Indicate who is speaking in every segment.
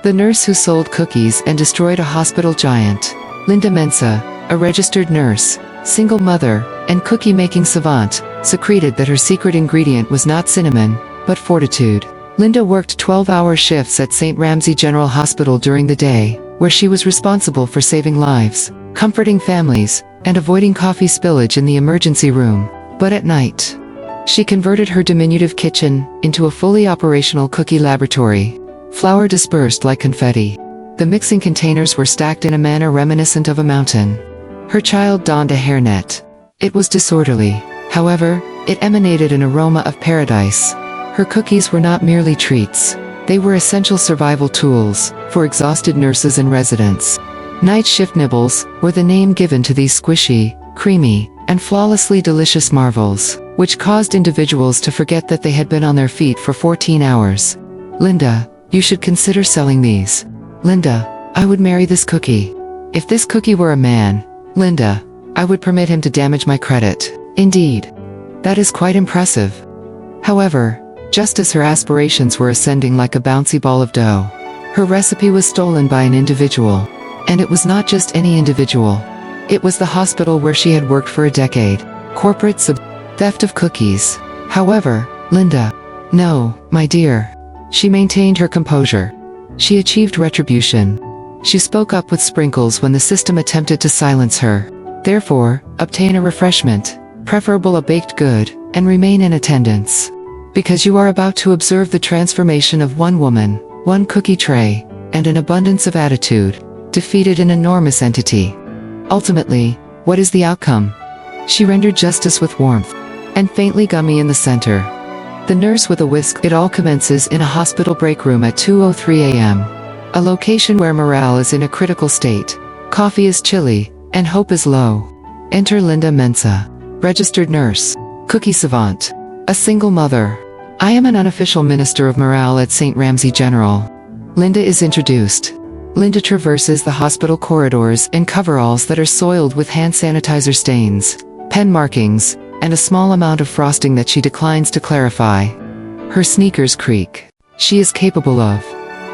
Speaker 1: The nurse who sold cookies and destroyed a hospital giant. Linda Mensah, a registered nurse, single mother, and cookie-making savant, secreted that her secret ingredient was not cinnamon, but fortitude. Linda worked 12-hour shifts at St. Ramsey General Hospital during the day, where she was responsible for saving lives, comforting families, and avoiding coffee spillage in the emergency room. But at night, she converted her diminutive kitchen into a fully operational cookie laboratory. Flour dispersed like confetti. The mixing containers were stacked in a manner reminiscent of a mountain. Her child donned a hairnet. It was disorderly. However, it emanated an aroma of paradise. Her cookies were not merely treats. They were essential survival tools for exhausted nurses and residents. Night shift nibbles were the name given to these squishy, creamy, and flawlessly delicious marvels, which caused individuals to forget that they had been on their feet for 14 hours. Linda, you should consider selling these. Linda, I would marry this cookie. If this cookie were a man, Linda, I would permit him to damage my credit. Indeed. That is quite impressive. However, just as her aspirations were ascending like a bouncy ball of dough, her recipe was stolen by an individual. And it was not just any individual. It was the hospital where she had worked for a decade. Corporate theft of cookies. However, Linda, no, my dear. She maintained her composure. She achieved retribution. She spoke up with sprinkles when the system attempted to silence her. Therefore, obtain a refreshment, preferable a baked good, and remain in attendance. Because you are about to observe the transformation of one woman, one cookie tray, and an abundance of attitude, defeated an enormous entity. Ultimately, what is the outcome? She rendered justice with warmth, and faintly gummy in the center. The nurse with a whisk. It all commences in a hospital break room at 2:03 a.m. A location where morale is in a critical state. Coffee is chilly, and hope is low. Enter Linda Mensah, registered nurse, cookie savant, a single mother. I am an unofficial minister of morale at St. Ramsey General. Linda is introduced. Linda traverses the hospital corridors in coveralls that are soiled with hand sanitizer stains, pen markings, and a small amount of frosting that she declines to clarify. Her sneakers creak. She is capable of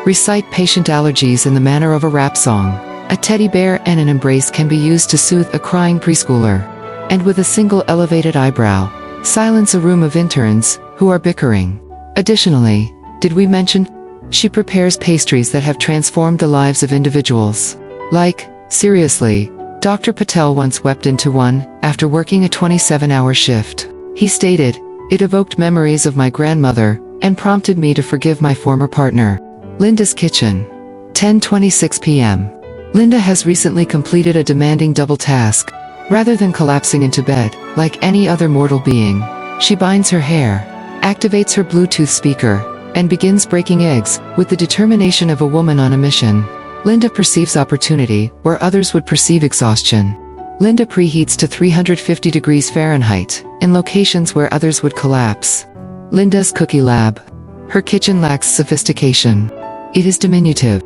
Speaker 1: recite patient allergies in the manner of a rap song. A teddy bear and an embrace can be used to soothe a crying preschooler. And with a single elevated eyebrow, silence a room of interns who are bickering. Additionally, did we mention she prepares pastries that have transformed the lives of individuals? Like, seriously, Dr. Patel once wept into one after working a 27-hour shift. He stated, "It evoked memories of my grandmother and prompted me to forgive my former partner." Linda's kitchen. 10:26 p.m. Linda has recently completed a demanding double task. Rather than collapsing into bed, like any other mortal being, she binds her hair, activates her Bluetooth speaker, and begins breaking eggs with the determination of a woman on a mission. Linda perceives opportunity where others would perceive exhaustion. Linda preheats to 350 degrees Fahrenheit in locations where others would collapse. Linda's cookie lab. Her kitchen lacks sophistication. It is diminutive.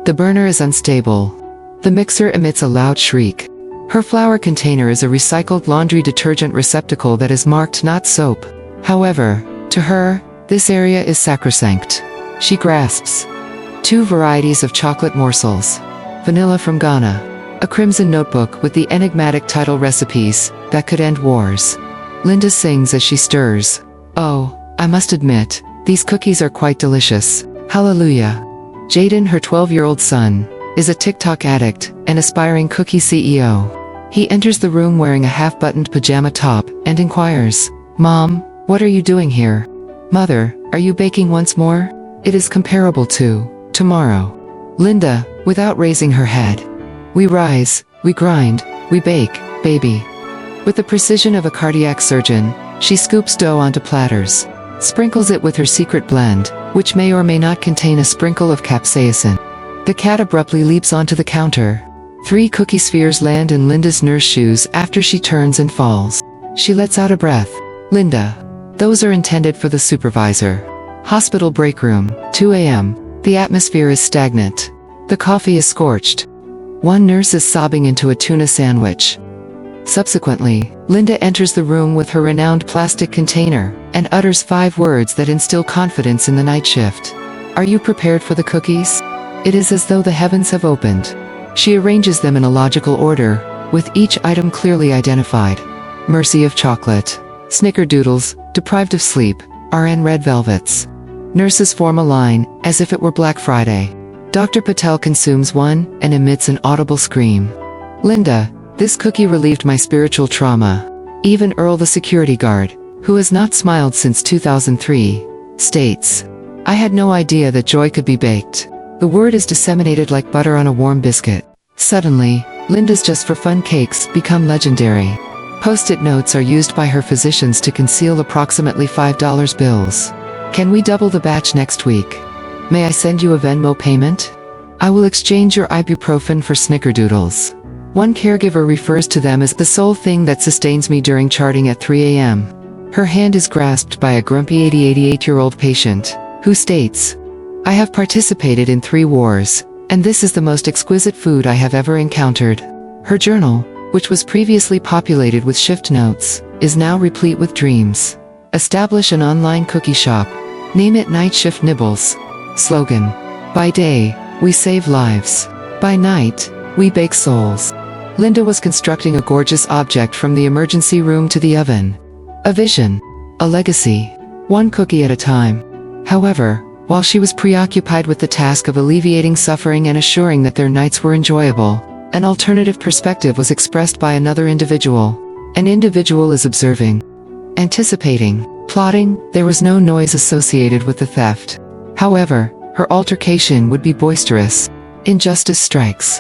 Speaker 1: The burner is unstable. The mixer emits a loud shriek. Her flour container is a recycled laundry detergent receptacle that is marked not soap. However, to her, this area is sacrosanct. She grasps 2 varieties of chocolate morsels. Vanilla from Ghana. A crimson notebook with the enigmatic title Recipes That Could End Wars. Linda sings as she stirs. "Oh, I must admit, these cookies are quite delicious. Hallelujah." Jaden, her 12-year-old son, is a TikTok addict and aspiring cookie CEO. He enters the room wearing a half-buttoned pajama top and inquires, "Mom, what are you doing here?" "Mother, are you baking once more? It is comparable to tomorrow." Linda, without raising her head. "We rise, we grind, we bake, baby." With the precision of a cardiac surgeon, she scoops dough onto platters, sprinkles it with her secret blend, which may or may not contain a sprinkle of capsaicin. The cat abruptly leaps onto the counter. 3 cookie spheres land in Linda's nurse shoes after she turns and falls. She lets out a breath. "Linda, those are intended for the supervisor." Hospital break room, 2 a.m. The atmosphere is stagnant. The coffee is scorched. One nurse is sobbing into a tuna sandwich. Subsequently, Linda enters the room with her renowned plastic container and utters 5 words that instill confidence in the night shift. "Are you prepared for the cookies?" It is as though the heavens have opened. She arranges them in a logical order, with each item clearly identified. Mercy of chocolate. Snickerdoodles, deprived of sleep, RN red velvets. Nurses form a line, as if it were Black Friday. Dr. Patel consumes one, and emits an audible scream. Linda, this cookie relieved my spiritual trauma. Even Earl the security guard, who has not smiled since 2003, states, I had no idea that joy could be baked. The word is disseminated like butter on a warm biscuit. Suddenly, Linda's just for fun cakes become legendary. Post-it notes are used by her physicians to conceal approximately $5 bills. Can we double the batch next week? May I send you a Venmo payment? I will exchange your ibuprofen for snickerdoodles. One caregiver refers to them as the sole thing that sustains me during charting at 3 a.m. Her hand is grasped by a grumpy 88-year-old patient, who states, I have participated in 3 wars, and this is the most exquisite food I have ever encountered. Her journal, which was previously populated with shift notes, is now replete with dreams. Establish an online cookie shop. Name it Night Shift Nibbles. Slogan, by day, we save lives. By night, we bake souls. Linda was constructing a gorgeous object from the emergency room to the oven. A vision. A legacy. One cookie at a time. However, while she was preoccupied with the task of alleviating suffering and assuring that their nights were enjoyable, an alternative perspective was expressed by another individual. An individual is observing, anticipating, plotting. There was no noise associated with the theft. However, her altercation would be boisterous. Injustice strikes.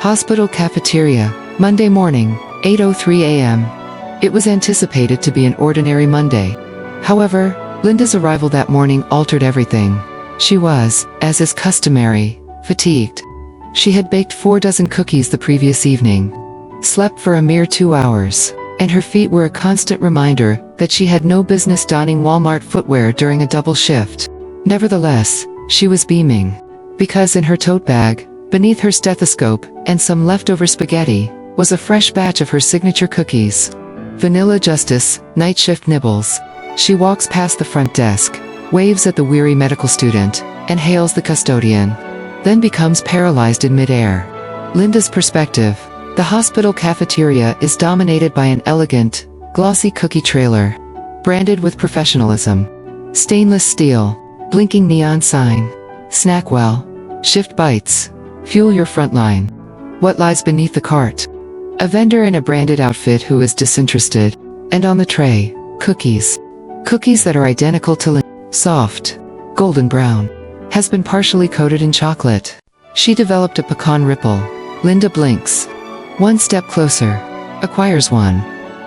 Speaker 1: Hospital cafeteria, Monday morning, 8:03 a.m. It was anticipated to be an ordinary Monday. However, Linda's arrival that morning altered everything. She was, as is customary, fatigued. She had baked 4 dozen cookies the previous evening, slept for a mere 2 hours, and her feet were a constant reminder that she had no business donning Walmart footwear during a double shift. Nevertheless, she was beaming, because in her tote bag, beneath her stethoscope, and some leftover spaghetti, was a fresh batch of her signature cookies. Vanilla Justice, Night Shift Nibbles. She walks past the front desk, waves at the weary medical student, and hails the custodian, then becomes paralyzed in midair. Linda's perspective. The hospital cafeteria is dominated by an elegant, glossy cookie trailer, branded with professionalism. Stainless steel, blinking neon sign. Snackwell. Shift bites. Fuel your frontline. What lies beneath the cart? A vendor in a branded outfit who is disinterested. And on the tray, cookies. Cookies that are identical to soft, golden brown. Has been partially coated in chocolate. She developed a pecan ripple. Linda blinks. One step closer. Acquires one.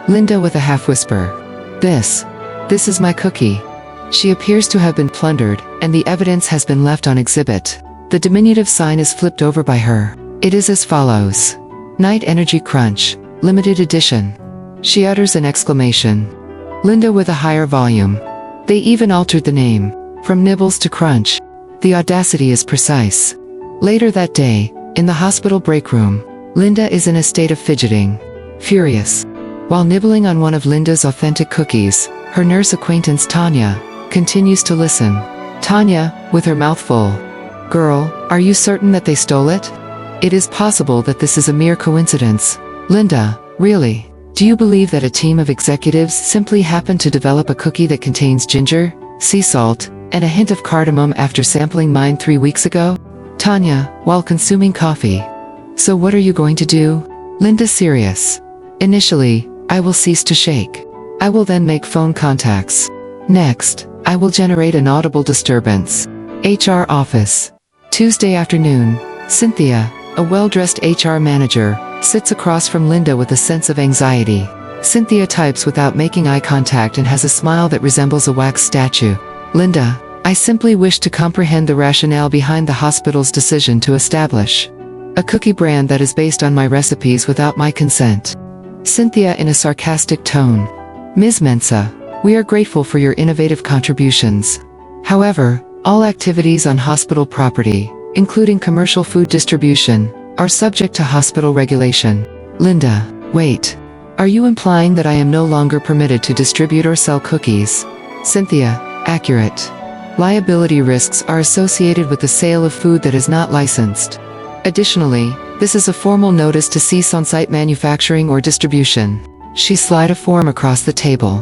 Speaker 1: Linda with a half whisper. This is my cookie. She appears to have been plundered, and the evidence has been left on exhibit. The diminutive sign is flipped over by her. It is as follows. Night Energy Crunch, limited edition. She utters an exclamation. Linda with a higher volume. They even altered the name, from Nibbles to Crunch. The audacity is precise. Later that day, in the hospital break room, Linda is in a state of fidgeting. Furious. While nibbling on one of Linda's authentic cookies, her nurse acquaintance Tanya continues to listen. Tanya, with her mouth full. Girl, are you certain that they stole it? It is possible that this is a mere coincidence. Linda, really? Do you believe that a team of executives simply happened to develop a cookie that contains ginger, sea salt, and a hint of cardamom after sampling mine 3 weeks ago? Tanya, while consuming coffee. So what are you going to do? Linda serious. Initially, I will cease to shake. I will then make phone contacts. Next, I will generate an audible disturbance. HR office. Tuesday afternoon. Cynthia, a well-dressed HR manager, sits across from Linda with a sense of anxiety. Cynthia types without making eye contact and has a smile that resembles a wax statue. Linda, I simply wish to comprehend the rationale behind the hospital's decision to establish a cookie brand that is based on my recipes without my consent. Cynthia in a sarcastic tone. Ms. Mensah, we are grateful for your innovative contributions. However, all activities on hospital property, including commercial food distribution, are subject to hospital regulation. Linda, wait. Are you implying that I am no longer permitted to distribute or sell cookies? Cynthia, accurate. Liability risks are associated with the sale of food that is not licensed. Additionally, this is a formal notice to cease on-site manufacturing or distribution. She slid a form across the table.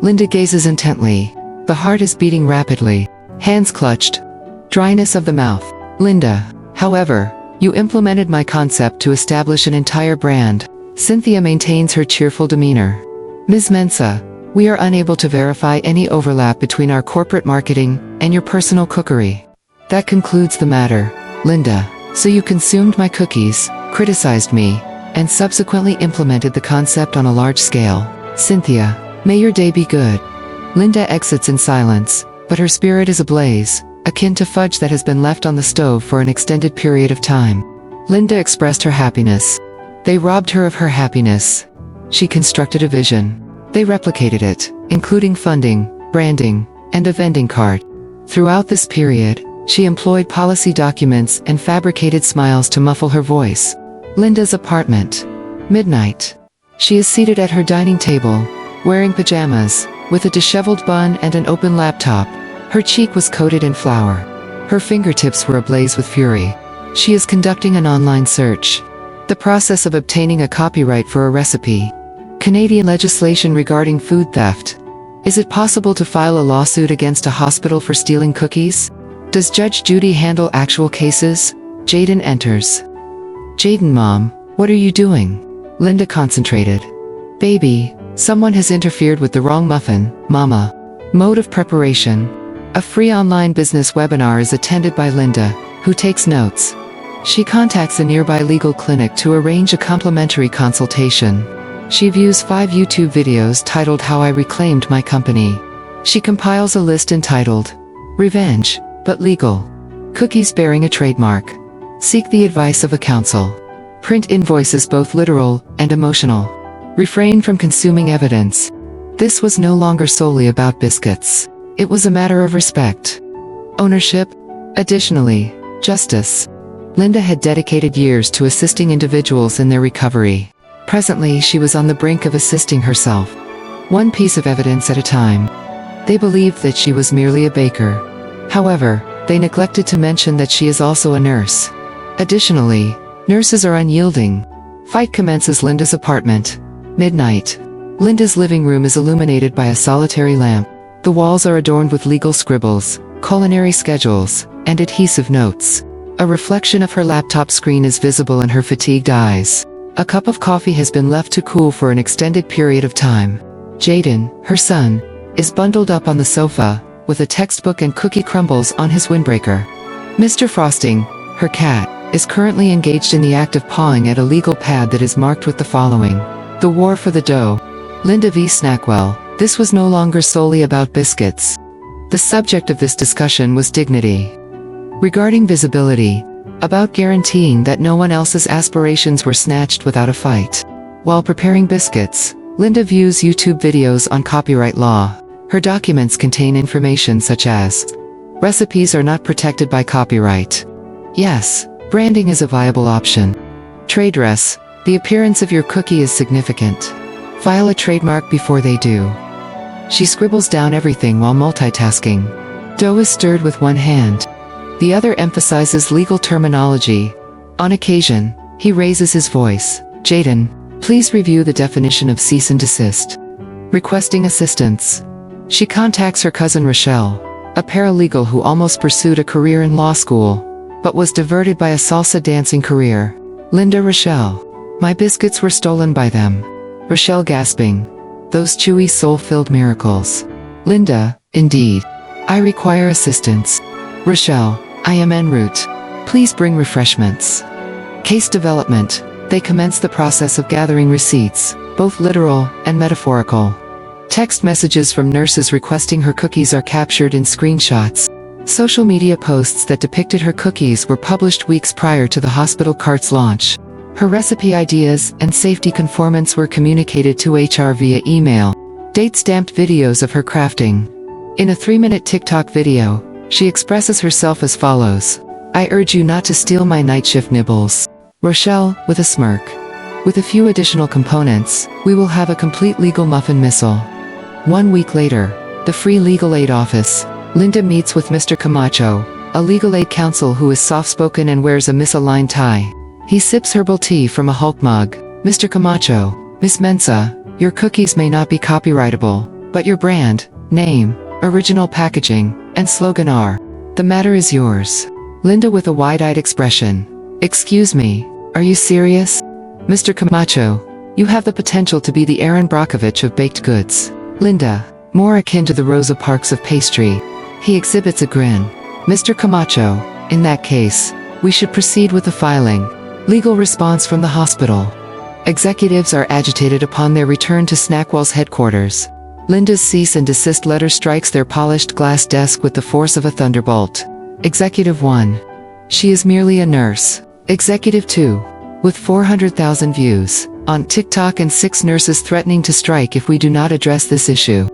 Speaker 1: Linda gazes intently. The heart is beating rapidly. Hands clutched. Dryness of the mouth. Linda, however, you implemented my concept to establish an entire brand. Cynthia maintains her cheerful demeanor. Ms. Mensah, we are unable to verify any overlap between our corporate marketing and your personal cookery. That concludes the matter. Linda, so you consumed my cookies, criticized me, and subsequently implemented the concept on a large scale. Cynthia, may your day be good. Linda exits in silence, but her spirit is ablaze, akin to fudge that has been left on the stove for an extended period of time. Linda expressed her happiness. They robbed her of her happiness. She constructed a vision. They replicated it, including funding, branding, and a vending cart. Throughout this period, she employed policy documents and fabricated smiles to muffle her voice. Linda's apartment. Midnight. She is seated at her dining table, wearing pajamas, with a disheveled bun and an open laptop. Her cheek was coated in flour. Her fingertips were ablaze with fury. She is conducting an online search. The process of obtaining a copyright for a recipe. Canadian legislation regarding food theft. Is it possible to file a lawsuit against a hospital for stealing cookies? Does Judge Judy handle actual cases? Jaden enters. Jaden, Mom, what are you doing? Linda concentrated. Baby, someone has interfered with the wrong muffin, Mama. Mode of preparation. A free online business webinar is attended by Linda, who takes notes. She contacts a nearby legal clinic to arrange a complimentary consultation. She views 5 YouTube videos titled How I Reclaimed My Company. She compiles a list entitled, Revenge, but Legal. Cookies bearing a trademark. Seek the advice of a counsel. Print invoices both literal and emotional. Refrain from consuming evidence. This was no longer solely about biscuits. It was a matter of respect. Ownership. Additionally, justice. Linda had dedicated years to assisting individuals in their recovery. Presently, she was on the brink of assisting herself. One piece of evidence at a time. They believed that she was merely a baker. However, they neglected to mention that she is also a nurse. Additionally, nurses are unyielding. Fight commences Linda's apartment. Midnight. Linda's living room is illuminated by a solitary lamp. The walls are adorned with legal scribbles, culinary schedules, and adhesive notes. A reflection of her laptop screen is visible in her fatigued eyes. A cup of coffee has been left to cool for an extended period of time. Jaden, her son, is bundled up on the sofa, with a textbook and cookie crumbles on his windbreaker. Mr. Frosting, her cat, is currently engaged in the act of pawing at a legal pad that is marked with the following. The War for the Dough. Linda v. Snackwell. This was no longer solely about biscuits. The subject of this discussion was dignity. Regarding visibility, about guaranteeing that no one else's aspirations were snatched without a fight. While preparing biscuits, Linda views YouTube videos on copyright law. Her documents contain information such as, recipes are not protected by copyright. Yes, branding is a viable option. Trade dress, the appearance of your cookie is significant. File a trademark before they do. She scribbles down everything while multitasking. Dough is stirred with one hand. The other emphasizes legal terminology. On occasion, he raises his voice. Jaden, please review the definition of cease and desist. Requesting assistance. She contacts her cousin Rochelle, a paralegal who almost pursued a career in law school, but was diverted by a salsa dancing career. Linda. Rochelle. My biscuits were stolen by them. Rochelle gasping. Those chewy soul-filled miracles. Linda, indeed. I require assistance. Rochelle, I am en route. Please bring refreshments. Case development. They commence the process of gathering receipts, both literal and metaphorical. Text messages from nurses requesting her cookies are captured in screenshots. Social media posts that depicted her cookies were published weeks prior to the hospital cart's launch. Her recipe ideas and safety conformance were communicated to HR via email. Date-stamped videos of her crafting. In a 3-minute TikTok video, she expresses herself as follows. I urge you not to steal my night shift nibbles. Rochelle, with a smirk. With a few additional components, we will have a complete legal muffin missile. 1 week later, the Free Legal Aid Office. Linda meets with Mr. Camacho, a legal aid counsel who is soft-spoken and wears a misaligned tie. He sips herbal tea from a Hulk mug. Mr. Camacho, Miss Mensah, your cookies may not be copyrightable, but your brand, name, original packaging, and slogan are. The matter is yours. Linda with a wide-eyed expression. Excuse me, are you serious? Mr. Camacho, you have the potential to be the Aaron Brockovich of baked goods. Linda, more akin to the Rosa Parks of pastry. He exhibits a grin. Mr. Camacho, in that case, we should proceed with the filing. Legal response from the hospital. Executives are agitated upon their return to Snackwell's headquarters. Linda's cease and desist letter strikes their polished glass desk with the force of a thunderbolt. Executive 1. She is merely a nurse. Executive 2. With 400,000 views on TikTok and 6 nurses threatening to strike if we do not address this issue.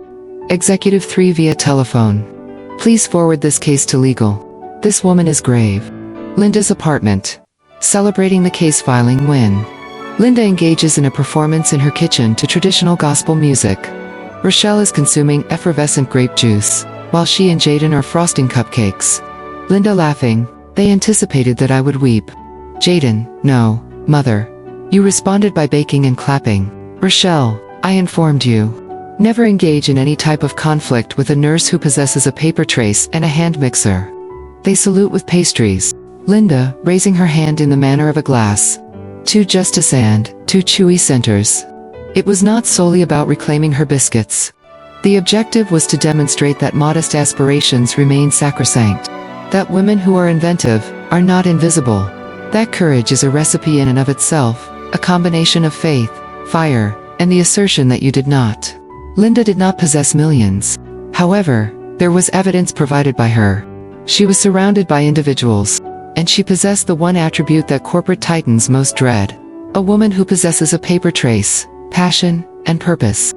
Speaker 1: Executive 3 via telephone. Please forward this case to legal. This woman is grave. Linda's apartment. Celebrating the case filing win. Linda engages in a performance in her kitchen to traditional gospel music. Rochelle is consuming effervescent grape juice, while she and Jaden are frosting cupcakes. Linda laughing, they anticipated that I would weep. Jaden, no, mother. You responded by baking and clapping. Rochelle, I informed you. Never engage in any type of conflict with a nurse who possesses a paper trace and a hand mixer. They salute with pastries. Linda, raising her hand in the manner of a glass. 2 Justice and 2 Chewy centers. It was not solely about reclaiming her biscuits. The objective was to demonstrate that modest aspirations remain sacrosanct. That women who are inventive are not invisible. That courage is a recipe in and of itself, a combination of faith, fire, and the assertion that you did not. Linda did not possess millions. However, there was evidence provided by her. She was surrounded by individuals, and she possessed the one attribute that corporate titans most dread. A woman who possesses a paper trace, passion, and purpose.